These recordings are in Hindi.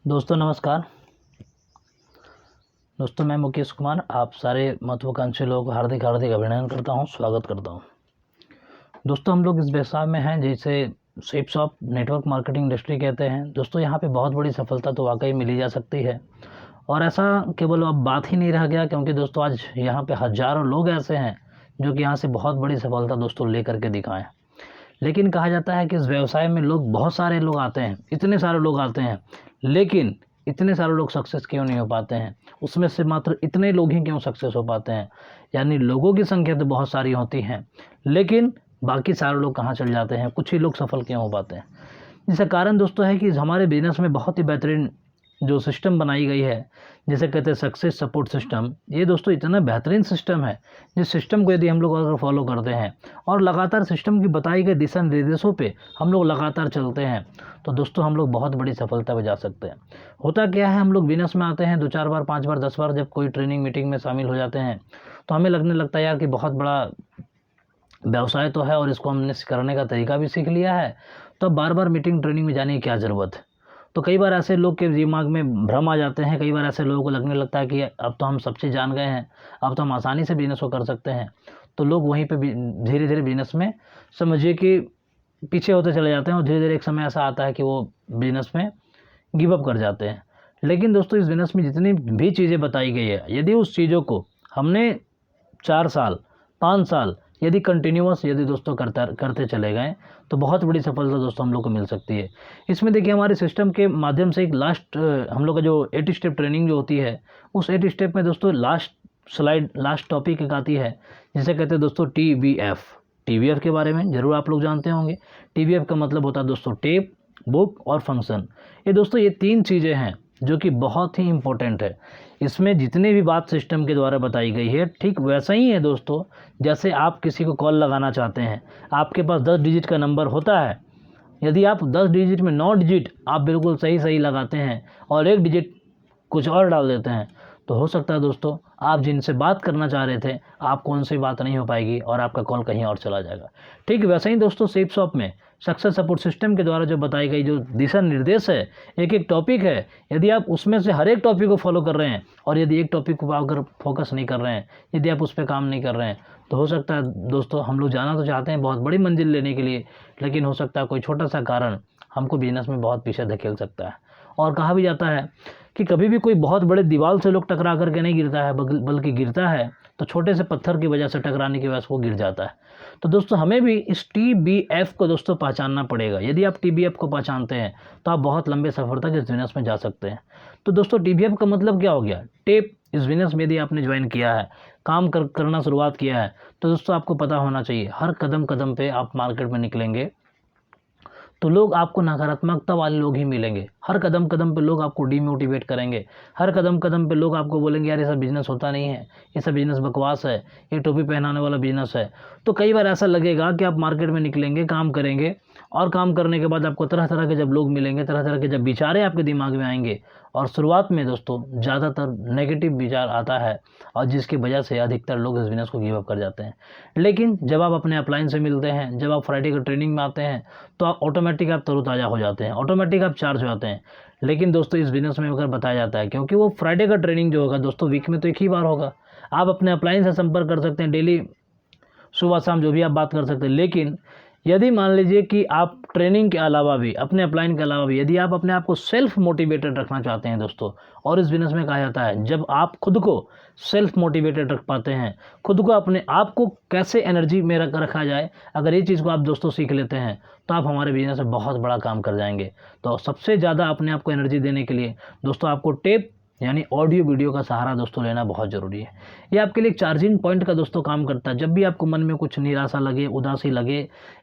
दोस्तों नमस्कार। दोस्तों मैं मुकेश कुमार आप सारे महत्वाकांक्षी लोगों को हार्दिक हार्दिक अभिनंदन करता हूं, स्वागत करता हूं। दोस्तों हम लोग इस व्यवसाय में हैं जिसे shape shop network marketing industry कहते हैं। दोस्तों यहाँ पे बहुत बड़ी सफलता तो वाकई मिली जा सकती है और ऐसा केवल अब बात ही नहीं रह गया, क्योंकि दोस्तों आज यहाँ पे हज़ारों लोग ऐसे हैं जो कि यहाँ से बहुत बड़ी सफलता दोस्तों ले करके दिखाएँ। लेकिन कहा जाता है कि इस व्यवसाय में लोग बहुत सारे लोग आते हैं, इतने सारे लोग आते हैं, लेकिन इतने सारे लोग सक्सेस क्यों नहीं हो पाते हैं? उसमें से मात्र इतने लोग ही क्यों सक्सेस हो पाते हैं? यानी लोगों की संख्या तो बहुत सारी होती है, लेकिन बाकी सारे लोग कहाँ चल जाते हैं? कुछ ही लोग सफल क्यों हो पाते हैं? इसका कारण दोस्तों है कि हमारे बिजनेस में बहुत ही बेहतरीन जो सिस्टम बनाई गई है, जिसे कहते हैं सक्सेस सपोर्ट सिस्टम। ये दोस्तों इतना बेहतरीन सिस्टम है, जिस सिस्टम को यदि हम लोग अगर फॉलो करते हैं और लगातार सिस्टम की बताई गई दिशा निर्देशों पे हम लोग लगातार चलते हैं, तो दोस्तों हम लोग बहुत बड़ी सफलता पे जा सकते हैं। होता क्या है, हम लोग बिजनेस में आते हैं 2-4 बार 5 बार 10 बार जब कोई ट्रेनिंग मीटिंग में शामिल हो जाते हैं, तो हमें लगने लगता है यार कि बहुत बड़ा व्यवसाय तो है और इसको हमने करने का तरीका भी सीख लिया है, तो अब बार बार मीटिंग ट्रेनिंग में जाने की क्या ज़रूरत है। तो कई बार ऐसे लोग के दिमाग में भ्रम आ जाते हैं, कई बार ऐसे लोगों को लगने लगता है कि अब तो हम सब चीज़ जान गए हैं, अब तो हम आसानी से बिजनेस को कर सकते हैं। तो लोग वहीं पे धीरे धीरे बिजनेस में समझिए कि पीछे होते चले जाते हैं और धीरे धीरे एक समय ऐसा आता है कि वो बिजनेस में गिव अप कर जाते हैं। लेकिन दोस्तों इस बिजनेस में जितनी भी चीज़ें बताई गई है, यदि उस चीज़ों को हमने 4 साल 5 साल यदि कंटिन्यूअस यदि दोस्तों करते चले गए, तो बहुत बड़ी सफलता दोस्तों हम लोग को मिल सकती है। इसमें देखिए हमारे सिस्टम के माध्यम से एक लास्ट हम लोग का जो 8 स्टेप ट्रेनिंग जो होती है, उस 8 स्टेप में दोस्तों लास्ट टॉपिक एक आती है, जिसे कहते हैं दोस्तों TVF। TVF के बारे में ज़रूर आप लोग जानते होंगे। TVF का मतलब होता है दोस्तों टेप, बुक और फंक्शन। ये दोस्तों ये 3 चीज़ें हैं जो कि बहुत ही इम्पोर्टेंट है। इसमें जितने भी बात सिस्टम के द्वारा बताई गई है, ठीक वैसा ही है दोस्तों। जैसे आप किसी को कॉल लगाना चाहते हैं, आपके पास 10 डिजिट का नंबर होता है। यदि आप 10 डिजिट में 9 डिजिट आप बिल्कुल सही लगाते हैं और 1 डिजिट कुछ और डाल देते हैं, तो हो सकता है दोस्तों आप जिनसे बात करना चाह रहे थे, आपको उनसे बात नहीं हो पाएगी और आपका कॉल कहीं और चला जाएगा। ठीक वैसे ही दोस्तों शेप शॉप में सक्सेस सपोर्ट सिस्टम के द्वारा जो बताई गई जो दिशा निर्देश है, एक एक टॉपिक है, यदि आप उसमें से हर एक टॉपिक को फॉलो कर रहे हैं और यदि एक टॉपिक को अगर फोकस नहीं कर रहे हैं, यदि आप उस पर काम नहीं कर रहे हैं, तो हो सकता है दोस्तों हम लोग जाना तो चाहते हैं बहुत बड़ी मंजिल लेने के लिए, लेकिन हो सकता है कोई छोटा सा कारण हमको बिजनेस में बहुत पीछे धकेल सकता है। और कहा भी जाता है कि कभी भी कोई बहुत बड़े दीवार से लोग टकरा करके नहीं गिरता है, बल्कि गिरता है तो छोटे से पत्थर की वजह से टकराने की वजह से वो गिर जाता है। तो दोस्तों हमें भी इस TBF को दोस्तों पहचानना पड़ेगा। यदि आप TBF को पहचानते हैं तो आप बहुत लंबे सफर तक इस बिजनेस में जा सकते हैं। तो दोस्तों TBF का मतलब क्या हो गया? टेप। इस बिजनेस में यदि आपने ज्वाइन किया है, काम करना शुरुआत किया है, तो दोस्तों आपको पता होना चाहिए हर कदम कदम पे आप मार्केट में निकलेंगे तो लोग आपको नकारात्मकता वाले लोग ही मिलेंगे। हर कदम कदम पे लोग आपको डीमोटिवेट करेंगे। हर कदम कदम पे लोग आपको बोलेंगे यार ये सब बिजनेस होता नहीं है, ये सब बिजनेस बकवास है, ये टोपी पहनाने वाला बिजनेस है। तो कई बार ऐसा लगेगा कि आप मार्केट में निकलेंगे, काम करेंगे और काम करने के बाद आपको तरह तरह के जब लोग मिलेंगे, तरह तरह के जब विचारें आपके दिमाग में आएंगे और शुरुआत में दोस्तों ज़्यादातर नेगेटिव विचार आता है और जिसकी वजह से अधिकतर लोग इस बिजनेस को गिव अप कर जाते हैं। लेकिन जब आप अपने अपलाइन से मिलते हैं, जब आप फ्राइडे की ट्रेनिंग में आते हैं, तो आप ऑटोमेटिक आप तरोताज़ा हो जाते हैं, ऑटोमेटिक आप चार्ज हो जाते हैं। लेकिन दोस्तों इस बिजनेस में अगर बताया जाता है, क्योंकि वो फ्राइडे का ट्रेनिंग जो होगा दोस्तों वीक में तो एक ही बार होगा। आप अपने अपलाइन से संपर्क कर सकते हैं, डेली सुबह शाम जो भी आप बात कर सकते हैं। लेकिन यदि मान लीजिए कि आप ट्रेनिंग के अलावा भी, अपने अपलाइन के अलावा भी, यदि आप अपने आप को सेल्फ मोटिवेटेड रखना चाहते हैं दोस्तों, और इस बिजनेस में कहा जाता है जब आप खुद को सेल्फ मोटिवेटेड रख पाते हैं, खुद को अपने आप को कैसे एनर्जी में रखा जाए, अगर ये चीज़ को आप दोस्तों सीख लेते हैं तो आप हमारे बिजनेस में बहुत बड़ा काम कर जाएंगे। तो सबसे ज़्यादा अपने आप को एनर्जी देने के लिए दोस्तों आपको टेप यानी ऑडियो वीडियो का सहारा दोस्तों लेना बहुत ज़रूरी है। ये आपके लिए एक चार्जिंग पॉइंट का दोस्तों काम करता है। जब भी आपको मन में कुछ निराशा लगे, उदासी लगे,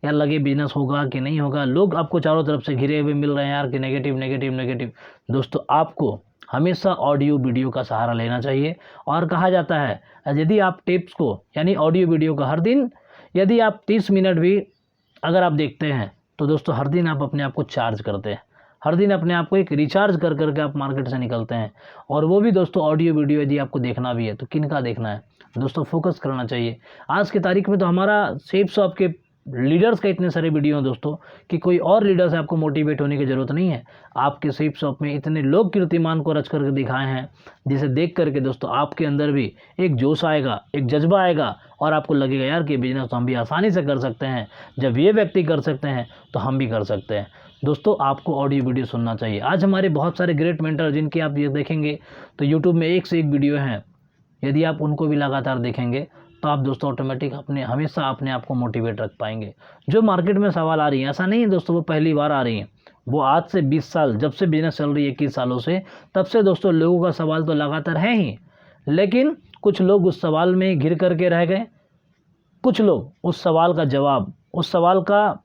या लगे बिजनेस होगा कि नहीं होगा, लोग आपको चारों तरफ से घिरे हुए मिल रहे हैं यार कि नेगेटिव नेगेटिव नेगेटिव, दोस्तों आपको हमेशा ऑडियो वीडियो का सहारा लेना चाहिए। और कहा जाता है यदि आप टिप्स को यानी ऑडियो वीडियो का हर दिन यदि आप 30 मिनट भी अगर आप देखते हैं, तो दोस्तों हर दिन आप अपने आप को चार्ज करते हैं, हर दिन अपने आप को एक रिचार्ज कर करके आप मार्केट से निकलते हैं। और वो भी दोस्तों ऑडियो वीडियो यदि आपको देखना भी है तो किन का देखना है दोस्तों, फोकस करना चाहिए। आज की तारीख में तो हमारा शेप शॉप के लीडर्स का इतने सारे वीडियो हैं दोस्तों कि कोई और लीडर से आपको मोटिवेट होने की ज़रूरत नहीं है। आपके सेप शॉप में इतने लोग कीर्तिमान को रच करके दिखाए हैं, जिसे देख करके दोस्तों आपके अंदर भी एक जोश आएगा, एक जज्बा आएगा और आपको लगेगा यार कि बिजनेस तो हम भी आसानी से कर सकते हैं। जब ये व्यक्ति कर सकते हैं तो हम भी कर सकते हैं। दोस्तों आपको ऑडियो वीडियो सुनना चाहिए। आज हमारे बहुत सारे ग्रेट मेंटर जिनकी आप ये देखेंगे तो यूट्यूब में एक से एक वीडियो हैं, यदि आप उनको भी लगातार देखेंगे तो आप दोस्तों ऑटोमेटिक हमेशा अपने आप को मोटिवेट रख पाएंगे। जो मार्केट में सवाल आ रही हैं, ऐसा नहीं है दोस्तों वो पहली बार आ रही हैं, वो आज से 20 साल जब से बिजनेस चल रही है 21 सालों से, तब से दोस्तों लोगों का सवाल तो लगातार है ही। लेकिन कुछ लोग उस सवाल में घिर करके रह गए, कुछ लोग उस सवाल का जवाब, उस सवाल का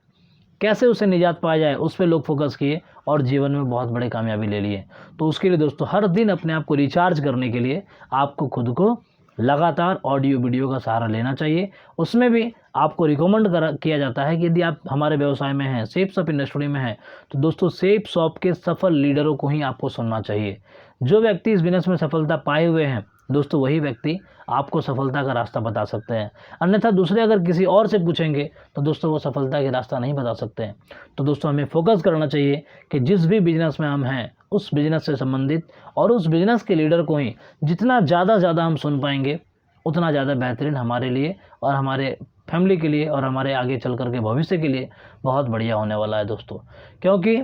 कैसे उसे निजात पाया जाए उस पर लोग फोकस किए और जीवन में बहुत बड़े कामयाबी ले लिए। तो उसके लिए दोस्तों हर दिन अपने आप को रिचार्ज करने के लिए आपको खुद को लगातार ऑडियो वीडियो का सहारा लेना चाहिए। उसमें भी आपको रिकमेंड किया जाता है कि यदि आप हमारे व्यवसाय में हैं, सेप शॉप इंडस्ट्री में हैं, तो दोस्तों सेप शॉप के सफल लीडरों को ही आपको सुनना चाहिए। जो व्यक्ति इस बिजनेस में सफलता पाए हुए हैं दोस्तों, वही व्यक्ति आपको सफलता का रास्ता बता सकते हैं। अन्यथा दूसरे अगर किसी और से पूछेंगे तो दोस्तों वो सफलता का रास्ता नहीं बता सकते हैं। तो दोस्तों हमें फोकस करना चाहिए कि जिस भी बिजनेस में हम हैं उस बिजनेस से संबंधित और उस बिजनेस के लीडर को ही जितना ज़्यादा हम सुन पाएंगे उतना ज़्यादा बेहतरीन हमारे लिए और हमारे फैमिली के लिए और हमारे आगे चल कर के भविष्य के लिए बहुत बढ़िया होने वाला है दोस्तों। क्योंकि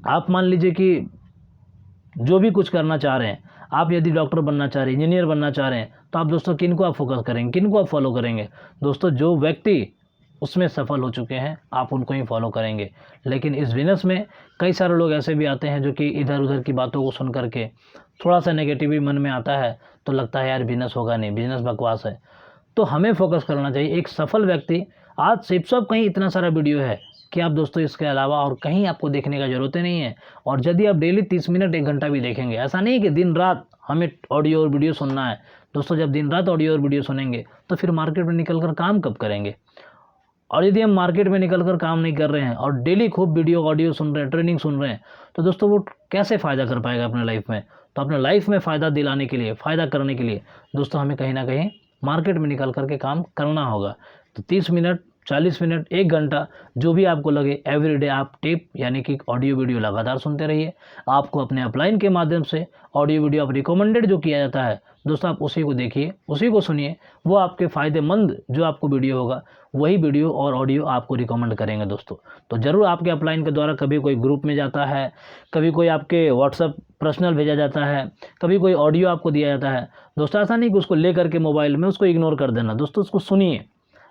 आप मान लीजिए कि जो भी कुछ करना चाह रहे हैं, आप यदि डॉक्टर बनना चाह रहे हैं, इंजीनियर बनना चाह रहे हैं, तो आप दोस्तों किन को आप फोकस करेंगे, किन को आप फॉलो करेंगे? दोस्तों जो व्यक्ति उसमें सफल हो चुके हैं आप उनको ही फॉलो करेंगे। लेकिन इस बिजनेस में कई सारे लोग ऐसे भी आते हैं जो कि इधर उधर की बातों को सुन करके थोड़ा सा नेगेटिव मन में आता है, तो लगता है यार बिजनेस होगा नहीं, बिजनेस बकवास है। तो हमें फोकस करना चाहिए एक सफल व्यक्ति। आज सेप शॉप कहीं इतना सारा वीडियो है कि आप दोस्तों इसके अलावा और कहीं आपको देखने का ज़रूरत ही नहीं है। और यदि आप डेली 30 मिनट 1 घंटा भी देखेंगे, ऐसा नहीं कि दिन रात हमें ऑडियो और वीडियो सुनना है। दोस्तों जब दिन रात ऑडियो और वीडियो सुनेंगे तो फिर मार्केट में निकल कर काम कब करेंगे? और यदि हम मार्केट में निकल कर काम नहीं कर रहे हैं और डेली खूब वीडियो ऑडियो सुन रहे हैं, ट्रेनिंग सुन रहे हैं, तो दोस्तों वो कैसे फ़ायदा कर पाएगा अपने लाइफ में? तो अपने लाइफ में फ़ायदा दिलाने के लिए, फ़ायदा करने के लिए दोस्तों हमें कहीं ना कहीं मार्केट में निकल करके काम करना होगा। तो 30 मिनट, 40 मिनट, 1 घंटा जो भी आपको लगे, एवरीडे आप टेप यानी कि ऑडियो वीडियो लगातार सुनते रहिए। आपको अपने अपलाइन के माध्यम से ऑडियो वीडियो आप रिकमेंडेड जो किया जाता है दोस्तों, आप उसी को देखिए, उसी को सुनिए। वो आपके फ़ायदेमंद जो आपको वीडियो होगा वही वीडियो और ऑडियो आपको रिकमेंड करेंगे दोस्तों। तो ज़रूर आपके अपलाइन के द्वारा कभी कोई ग्रुप में जाता है, कभी कोई आपके व्हाट्सअप पर्सनल भेजा जाता है, कभी कोई ऑडियो आपको दिया जाता है दोस्तों। ऐसा नहीं कि उसको ले करके मोबाइल में उसको इग्नोर कर देना दोस्तों, उसको सुनिए।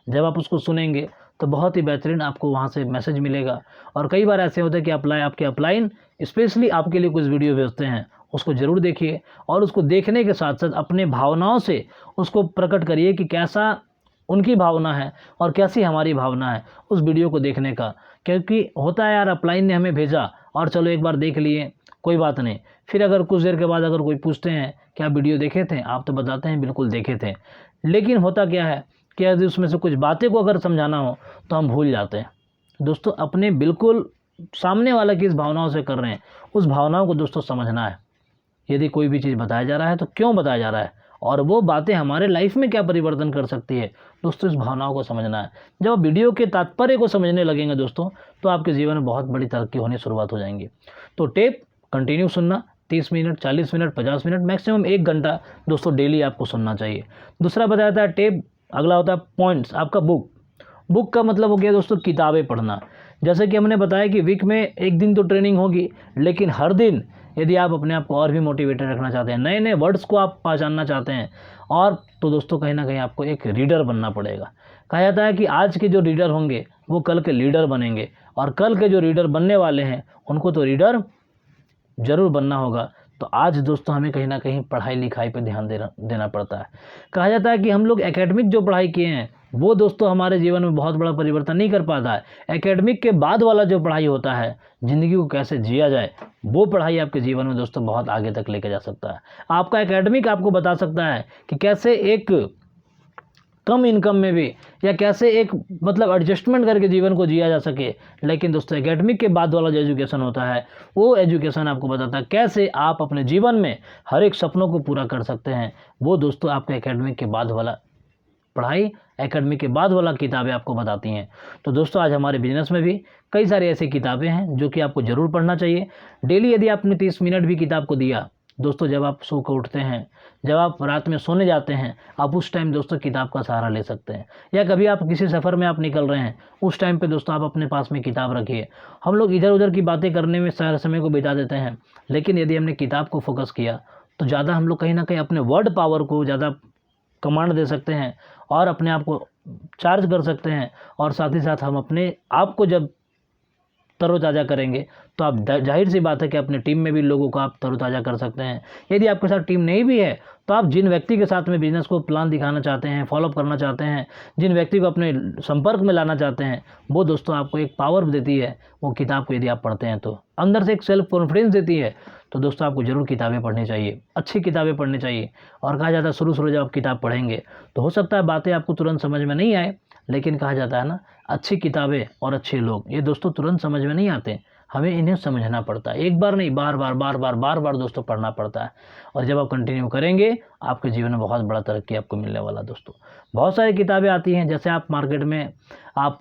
जब आप उसको सुनेंगे तो बहुत ही बेहतरीन आपको वहाँ से मैसेज मिलेगा। और कई बार ऐसे होता है कि आपके अपलाइन स्पेशली आपके लिए कुछ वीडियो भेजते हैं, उसको ज़रूर देखिए और उसको देखने के साथ साथ अपने भावनाओं से उसको प्रकट करिए कि कैसा उनकी भावना है और कैसी हमारी भावना है उस वीडियो को देखने का। क्योंकि होता है यार अपलाइन ने हमें भेजा और चलो एक बार देख लिए, कोई बात नहीं। फिर अगर कुछ देर के बाद अगर कोई पूछते हैं क्या वीडियो देखे थे, आप तो बताते हैं बिल्कुल देखे थे। लेकिन होता क्या है कि यदि उसमें से कुछ बातें को अगर समझाना हो तो हम भूल जाते हैं दोस्तों। अपने बिल्कुल सामने वाला किस भावनाओं से कर रहे हैं उस भावनाओं को दोस्तों समझना है। यदि कोई भी चीज़ बताया जा रहा है तो क्यों बताया जा रहा है और वो बातें हमारे लाइफ में क्या परिवर्तन कर सकती है दोस्तों, इस भावनाओं को समझना है। जब आप वीडियो के तात्पर्य को समझने लगेंगे दोस्तों तो आपके जीवन में बहुत बड़ी तरक्की होने शुरुआत हो जाएंगी। तो टेप कंटिन्यू सुनना, 30 मिनट, 40 मिनट, 50 मिनट, मैक्सिमम 1 घंटा दोस्तों डेली आपको सुनना चाहिए। दूसरा बताया था टेप, अगला होता है पॉइंट्स, आपका बुक का मतलब हो गया दोस्तों किताबें पढ़ना। जैसे कि हमने बताया कि वीक में 1 दिन तो ट्रेनिंग होगी, लेकिन हर दिन यदि आप अपने आप को और भी मोटिवेटेड रखना चाहते हैं, नए नए वर्ड्स को आप पहचानना चाहते हैं, और तो दोस्तों कहीं ना कहीं आपको एक रीडर बनना पड़ेगा। कहा जाता है कि आज के जो रीडर होंगे वो कल के लीडर बनेंगे, और कल के जो रीडर बनने वाले हैं उनको तो रीडर ज़रूर बनना होगा। तो आज दोस्तों हमें कहीं ना कहीं पढ़ाई लिखाई पे ध्यान देना पड़ता है। कहा जाता है कि हम लोग एकेडमिक जो पढ़ाई किए हैं वो दोस्तों हमारे जीवन में बहुत बड़ा परिवर्तन नहीं कर पाता है। एकेडमिक के बाद वाला जो पढ़ाई होता है, ज़िंदगी को कैसे जिया जाए, वो पढ़ाई आपके जीवन में दोस्तों बहुत आगे तक लेके जा सकता है। आपका एकेडमिक आपको बता सकता है कि कैसे एक कम इनकम में भी या कैसे एक मतलब एडजस्टमेंट करके जीवन को जिया जा सके। लेकिन दोस्तों एकेडमिक के बाद वाला जो एजुकेशन होता है वो एजुकेशन आपको बताता है कैसे आप अपने जीवन में हर एक सपनों को पूरा कर सकते हैं। वो दोस्तों आपका एकेडमिक के बाद वाला पढ़ाई एकेडमी के बाद वाला किताबें आपको बताती हैं। तो दोस्तों आज हमारे बिजनेस में भी कई सारी ऐसी किताबें हैं जो कि आपको ज़रूर पढ़ना चाहिए। डेली यदि आपने 30 मिनट भी किताब को दिया दोस्तों, जब आप सो कर उठते हैं, जब आप रात में सोने जाते हैं, आप उस टाइम दोस्तों किताब का सहारा ले सकते हैं। या कभी आप किसी सफ़र में आप निकल रहे हैं, उस टाइम पे दोस्तों आप अपने पास में किताब रखिए। हम लोग इधर उधर की बातें करने में सारे समय को बिता देते हैं, लेकिन यदि हमने किताब को फोकस किया तो ज़्यादा हम लोग कहीं ना कहीं अपने वर्ड पावर को ज़्यादा कमांड दे सकते हैं और अपने आप को चार्ज कर सकते हैं। और साथ ही साथ हम अपने आप को जब तरोताज़ा करेंगे तो आप जाहिर सी बात है कि अपने टीम में भी लोगों को आप तरोताज़ा कर सकते हैं। यदि आपके साथ टीम नहीं भी है तो आप जिन व्यक्ति के साथ में बिजनेस को प्लान दिखाना चाहते हैं, फॉलोअप करना चाहते हैं, जिन व्यक्ति को अपने संपर्क में लाना चाहते हैं, वो दोस्तों आपको एक पावर देती है वो किताब को यदि आप पढ़ते हैं तो अंदर से एक सेल्फ कॉन्फिडेंस देती है। तो दोस्तों आपको ज़रूर किताबें पढ़नी चाहिए, अच्छी किताबें पढ़नी चाहिए। और कहा जाता है शुरू जब आप किताब पढ़ेंगे तो हो सकता है बातें आपको तुरंत समझ में नहीं आए, लेकिन कहा जाता है ना, अच्छी किताबें और अच्छे लोग ये दोस्तों तुरंत समझ में नहीं आते, हमें इन्हें समझना पड़ता है। एक बार नहीं, बार बार दोस्तों पढ़ना पड़ता है। और जब आप कंटिन्यू करेंगे आपके जीवन में बहुत बड़ा तरक्की आपको मिलने वाला। दोस्तों बहुत सारी किताबें आती हैं, जैसे आप मार्केट में आप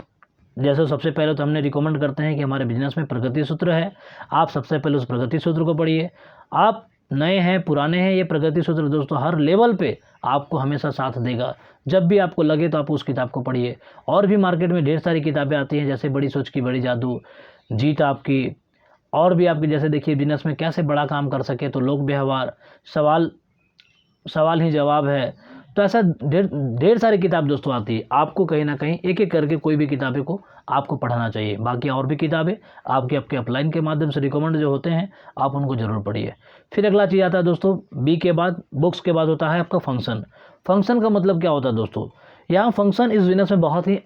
जैसे सबसे पहले तो हमने रिकमेंड करते हैं कि हमारे बिजनेस में प्रगति सूत्र है, आप सबसे पहले उस प्रगति सूत्र को पढ़िए। आप नए हैं पुराने हैं, ये प्रगति सूत्र दोस्तों हर लेवल पे आपको हमेशा साथ देगा। जब भी आपको लगे तो आप उस किताब को पढ़िए। और भी मार्केट में ढेर सारी किताबें आती हैं, जैसे बड़ी सोच की बड़ी जादू, जीत आपकी, और भी आपकी जैसे देखिए बिजनेस में कैसे बड़ा काम कर सके, तो लोक व्यवहार, सवाल ही जवाब है। तो ऐसा ढेर सारी किताब दोस्तों आती है। आपको कहीं ना कहीं एक एक करके कोई भी किताबें को आपको पढ़ना चाहिए। बाकी और भी किताबें आपके अपलाइन के माध्यम से रिकमेंड जो होते हैं आप उनको ज़रूर पढ़िए। फिर अगला चीज़ आता है दोस्तों, बी के बाद बुक्स के बाद होता है आपका फंक्शन। फंक्शन का मतलब क्या होता है दोस्तों, यहाँ फंक्शन इस बिजनेस में बहुत ही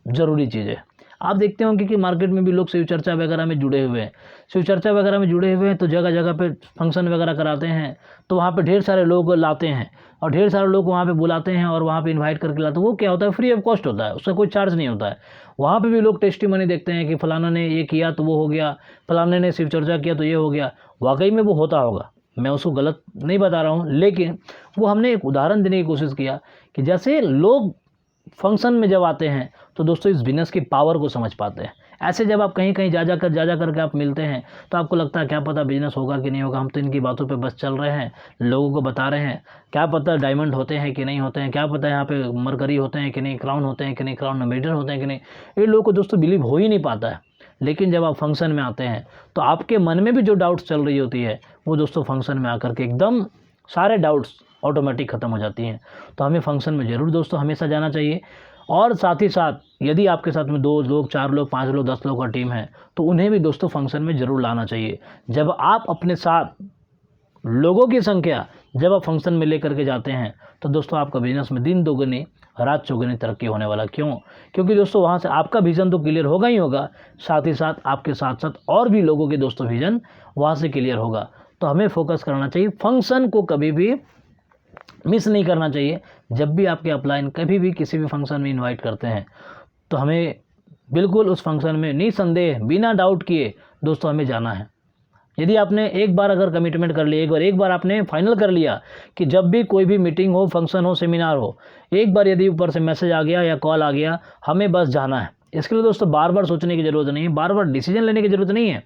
ज़रूरी चीज़ है। आप देखते होंगे कि मार्केट में भी लोग शिव चर्चा वगैरह में जुड़े हुए हैं, शिव चर्चा वगैरह में जुड़े हुए हैं तो जगह जगह पे फंक्शन वगैरह कराते हैं, तो वहाँ पे ढेर सारे लोग लाते हैं और ढेर सारे लोग वहाँ पे बुलाते हैं और वहाँ पे इनवाइट करके लाते हैं। वो क्या होता है, फ्री ऑफ कॉस्ट होता है, उसका कोई चार्ज नहीं होता है। वहाँ पे भी लोग टेस्टिमनी देखते हैं कि फलाना ने ये किया तो वो हो गया, फलाने ने शिव चर्चा किया तो ये हो गया। वाकई में वो होता होगा, मैं उसको गलत नहीं बता रहा हूँ, लेकिन वो हमने एक उदाहरण देने की कोशिश किया कि जैसे लोग फंक्शन में जब आते हैं तो दोस्तों इस बिजनेस की पावर को समझ पाते हैं। ऐसे जब आप कहीं कहीं जा जा करके आप मिलते हैं तो आपको लगता है क्या पता बिजनेस होगा कि नहीं होगा, हम तो इनकी बातों पे बस चल रहे हैं, लोगों को बता रहे हैं, क्या पता डायमंड होते हैं कि नहीं होते हैं, क्या पता यहाँ पे मरकरी होते हैं कि नहीं, क्राउन होते हैं कि नहीं, क्राउन मेडल होते हैं कि नहीं, ये लोगों को दोस्तों बिलीव हो ही नहीं पाता है। लेकिन जब आप फंक्शन में आते हैं तो आपके मन में भी जो डाउट्स चल रही होती है वो दोस्तों फंक्शन में आकर के एकदम सारे डाउट्स ऑटोमेटिक ख़त्म हो जाती हैं। तो हमें फंक्शन में ज़रूर दोस्तों हमेशा जाना चाहिए। और साथ ही साथ यदि आपके साथ में 2 लोग, 4 लोग, 5 लोग, 10 लोग का टीम है तो उन्हें भी दोस्तों फंक्शन में ज़रूर लाना चाहिए। जब आप अपने साथ लोगों की संख्या जब आप फंक्शन में लेकर के जाते हैं तो दोस्तों आपका बिजनेस में दिन दोगुनी रात चौगुनी तरक्की होने वाला। क्योंकि दोस्तों वहाँ से आपका विज़न तो क्लियर होगा ही होगा, साथ ही साथ आपके साथ साथ और भी लोगों के दोस्तों विज़न वहाँ से क्लियर होगा। तो हमें फोकस करना चाहिए, फंक्शन को कभी भी मिस नहीं करना चाहिए। जब भी आपके अपलाइन कभी भी किसी भी फंक्शन में इनवाइट करते हैं तो हमें बिल्कुल उस फंक्शन में निसंदेह बिना डाउट किए दोस्तों हमें जाना है। यदि आपने एक बार अगर कमिटमेंट कर लिया, एक बार आपने फाइनल कर लिया कि जब भी कोई भी मीटिंग हो, फंक्शन हो, सेमिनार हो, एक बार यदि ऊपर से मैसेज आ गया या कॉल आ गया, हमें बस जाना है। इसके लिए दोस्तों बार बार सोचने की ज़रूरत नहीं है, बार बार डिसीजन लेने की ज़रूरत नहीं है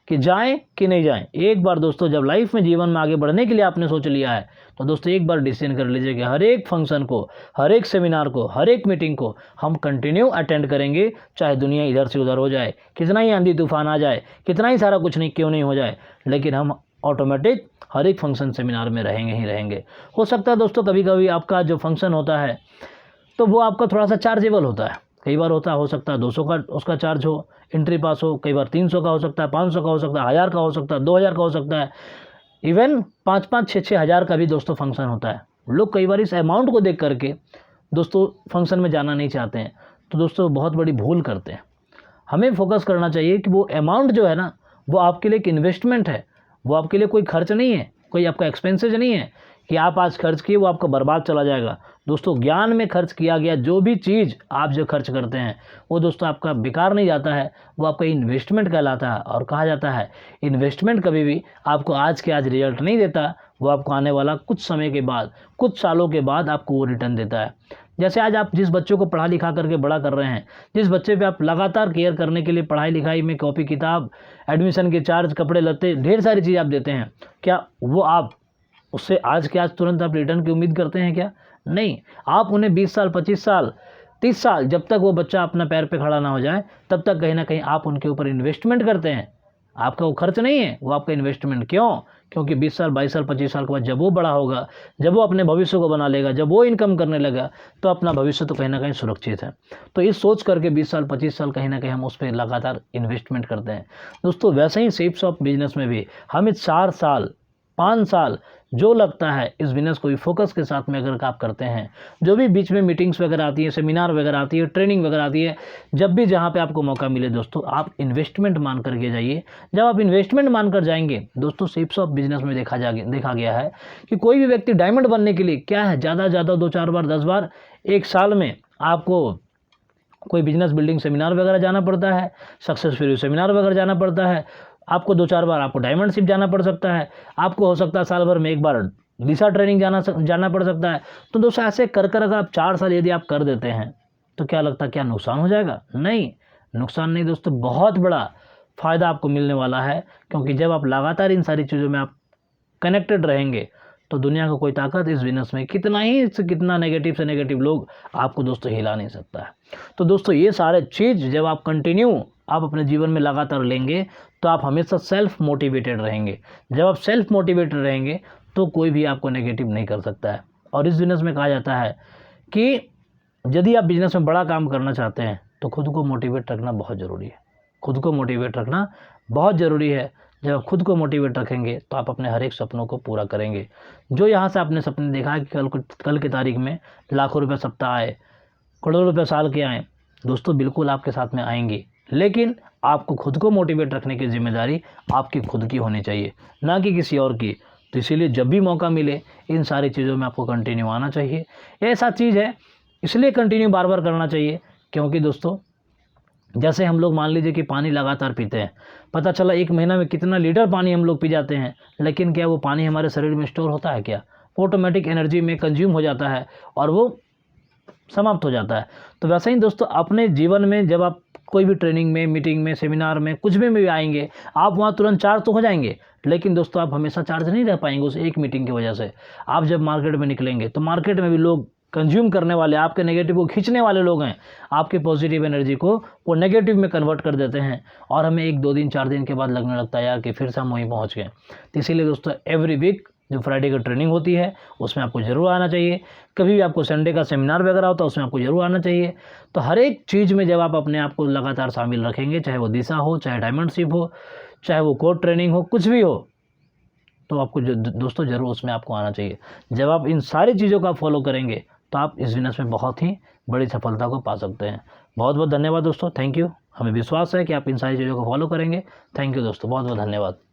कि जाएं कि नहीं जाएं। एक बार दोस्तों जब लाइफ में जीवन में आगे बढ़ने के लिए आपने सोच लिया है तो दोस्तों एक बार डिसीजन कर लीजिए कि हर एक फंक्शन को, हर एक सेमिनार को, हर एक मीटिंग को हम कंटिन्यू अटेंड करेंगे, चाहे दुनिया इधर से उधर हो जाए, कितना ही आंधी तूफान आ जाए, कितना ही सारा कुछ नहीं क्यों नहीं हो जाए, लेकिन हम ऑटोमेटिक हर एक फंक्शन सेमिनार में रहेंगे ही रहेंगे। हो सकता है दोस्तों कभी कभी आपका जो फंक्शन होता है तो वो आपका थोड़ा सा चार्जेबल होता है, कई बार हो सकता है 200 का उसका चार्ज हो, एंट्री पास हो, कई बार 300 का हो सकता है, 500 का हो सकता है, 1000 का हो सकता है, 2000 का हो सकता है, इवन 5-5, 6-6 हज़ार का भी दोस्तों फंक्शन होता है। लोग कई बार इस अमाउंट को देख करके दोस्तों फंक्शन में जाना नहीं चाहते हैं, तो दोस्तों बहुत बड़ी भूल करते हैं। हमें फोकस करना चाहिए कि वो अमाउंट जो है ना वो आपके लिए एक इन्वेस्टमेंट है, वो आपके लिए कोई खर्च नहीं है, कोई आपका एक्सपेंसेज नहीं है कि आप आज खर्च किए वो आपका बर्बाद चला जाएगा। दोस्तों ज्ञान में खर्च किया गया जो भी चीज़ आप जो खर्च करते हैं वो दोस्तों आपका बेकार नहीं जाता है, वो आपका इन्वेस्टमेंट कहलाता है। और कहा जाता है इन्वेस्टमेंट कभी भी आपको आज के आज रिजल्ट नहीं देता, वो आपको आने वाला कुछ समय के बाद, कुछ सालों के बाद आपको वो रिटर्न देता है। जैसे आज आप जिस बच्चों को पढ़ा लिखा करके बड़ा कर रहे हैं, जिस बच्चे पे आप लगातार केयर करने के लिए पढ़ाई लिखाई में कॉपी किताब, एडमिशन के चार्ज, कपड़े लत्ते, ढेर सारी चीज़ आप देते हैं, क्या वो आप उससे आज के आज तुरंत आप रिटर्न की उम्मीद करते हैं क्या? नहीं। आप उन्हें 20 साल, 25 साल, 30 साल, जब तक वो बच्चा अपना पैर पे खड़ा ना हो जाए, तब तक कहीं ना कहीं आप उनके ऊपर इन्वेस्टमेंट करते हैं। आपका वो खर्च नहीं है, वो आपका इन्वेस्टमेंट। क्यों? क्योंकि 20 साल, 22 साल, 25 साल के बाद जब वो बड़ा होगा, जब वो अपने भविष्य को बना लेगा, जब वो इनकम करने लगा, तो अपना भविष्य तो कहीं ना कहीं सुरक्षित है। तो इस सोच करके 20 साल, 25 साल कहीं ना कहीं हम उस पर लगातार इन्वेस्टमेंट करते हैं। दोस्तों वैसे ही सेफ शॉप बिजनेस में भी हमें 4 साल, 5 साल जो लगता है इस बिजनेस को भी फोकस के साथ में अगर आप करते हैं, जो भी बीच में मीटिंग्स वगैरह आती है, सेमिनार वगैरह आती है, ट्रेनिंग वगैरह आती है, जब भी जहाँ पे आपको मौका मिले दोस्तों, आप इन्वेस्टमेंट मान करके जाइए। जब आप इन्वेस्टमेंट मान कर जाएंगे दोस्तों, सेफ्स ऑफ बिजनेस में देखा गया है कि कोई भी व्यक्ति डायमंड बनने के लिए क्या है, ज़्यादा से ज़्यादा 2-4 बार, 10 बार एक साल में आपको कोई बिजनेस बिल्डिंग सेमिनार वगैरह जाना पड़ता है, सक्सेसफुल सेमिनार वगैरह जाना पड़ता है, आपको 2-4 बार आपको डायमंडशिप जाना पड़ सकता है, आपको हो सकता है साल भर में 1 बार दिशा ट्रेनिंग जाना पड़ सकता है। तो दोस्तों ऐसे कर अगर आप 4 साल यदि आप कर देते हैं, तो क्या लगता है क्या नुकसान हो जाएगा? नहीं, नुकसान नहीं दोस्तों, बहुत बड़ा फ़ायदा आपको मिलने वाला है। क्योंकि जब आप लगातार इन सारी चीज़ों में आप कनेक्टेड रहेंगे, तो दुनिया का कोई ताकत इस बिजनेस में कितना नेगेटिव से नेगेटिव लोग आपको दोस्तों हिला नहीं सकता है। तो दोस्तों ये सारे चीज़ जब आप कंटिन्यू आप अपने जीवन में लगातार लेंगे, तो आप हमेशा सेल्फ मोटिवेटेड रहेंगे। जब आप सेल्फ मोटिवेटेड रहेंगे, तो कोई भी आपको नेगेटिव नहीं कर सकता है। और इस बिजनेस में कहा जाता है कि यदि आप बिजनेस में बड़ा काम करना चाहते हैं, तो खुद को मोटिवेट रखना बहुत ज़रूरी है। खुद को मोटिवेट रखना बहुत ज़रूरी है। जब आप खुद को मोटिवेट रखेंगे, तो आप अपने हर एक सपनों को पूरा करेंगे। जो यहाँ से आपने सपने देखा है कि कल की तारीख में लाखों रुपये सप्ताह आए, करोड़ों रुपये साल के आए, दोस्तों बिल्कुल आपके साथ में आएंगे। लेकिन आपको खुद को मोटिवेट रखने की जिम्मेदारी आपकी खुद की होनी चाहिए, ना कि किसी और की। तो इसीलिए जब भी मौका मिले, इन सारी चीज़ों में आपको कंटिन्यू आना चाहिए। ऐसा चीज़ है, इसलिए कंटिन्यू बार बार करना चाहिए, क्योंकि दोस्तों जैसे हम लोग मान लीजिए कि पानी लगातार पीते हैं, पता चला 1 महीना में कितना लीटर पानी हम लोग पी जाते हैं, लेकिन क्या वो पानी हमारे शरीर में स्टोर होता है क्या? ऑटोमेटिक एनर्जी में कंज्यूम हो जाता है और वो समाप्त हो जाता है। तो वैसे ही दोस्तों अपने जीवन में जब आप कोई भी ट्रेनिंग में, मीटिंग में, सेमिनार में, कुछ में भी आएंगे, आप वहाँ तुरंत चार्ज तो हो जाएंगे, लेकिन दोस्तों आप हमेशा चार्ज नहीं रह पाएंगे उस एक मीटिंग की वजह से। आप जब मार्केट में निकलेंगे, तो मार्केट में भी लोग कंज्यूम करने वाले, आपके नेगेटिव को खींचने वाले लोग हैं। आपके पॉजिटिव एनर्जी को वो नेगेटिव में कन्वर्ट कर देते हैं, और हमें 1-2 दिन, 4 दिन के बाद लगने लगता है यार कि फिर से हम वहीं पहुँच गए। तो इसीलिए दोस्तों एवरी वीक जो फ्राइडे की ट्रेनिंग होती है, उसमें आपको ज़रूर आना चाहिए। कभी भी आपको संडे का सेमिनार वगैरह होता है, उसमें आपको ज़रूर आना चाहिए। तो हर एक चीज़ में जब आप अपने आप को लगातार शामिल रखेंगे, चाहे वो दिशा हो, चाहे डायमंडशिप हो, चाहे वो कोड ट्रेनिंग हो, कुछ भी हो, तो आपको दोस्तों ज़रूर उसमें आपको आना चाहिए। जब आप इन सारी चीज़ों का फॉलो करेंगे, तो आप इस बिजनेस में बहुत ही बड़ी सफलता को पा सकते हैं। बहुत बहुत धन्यवाद दोस्तों, थैंक यू। हमें विश्वास है कि आप इन सारी चीज़ों को फॉलो करेंगे। थैंक यू दोस्तों, बहुत बहुत धन्यवाद।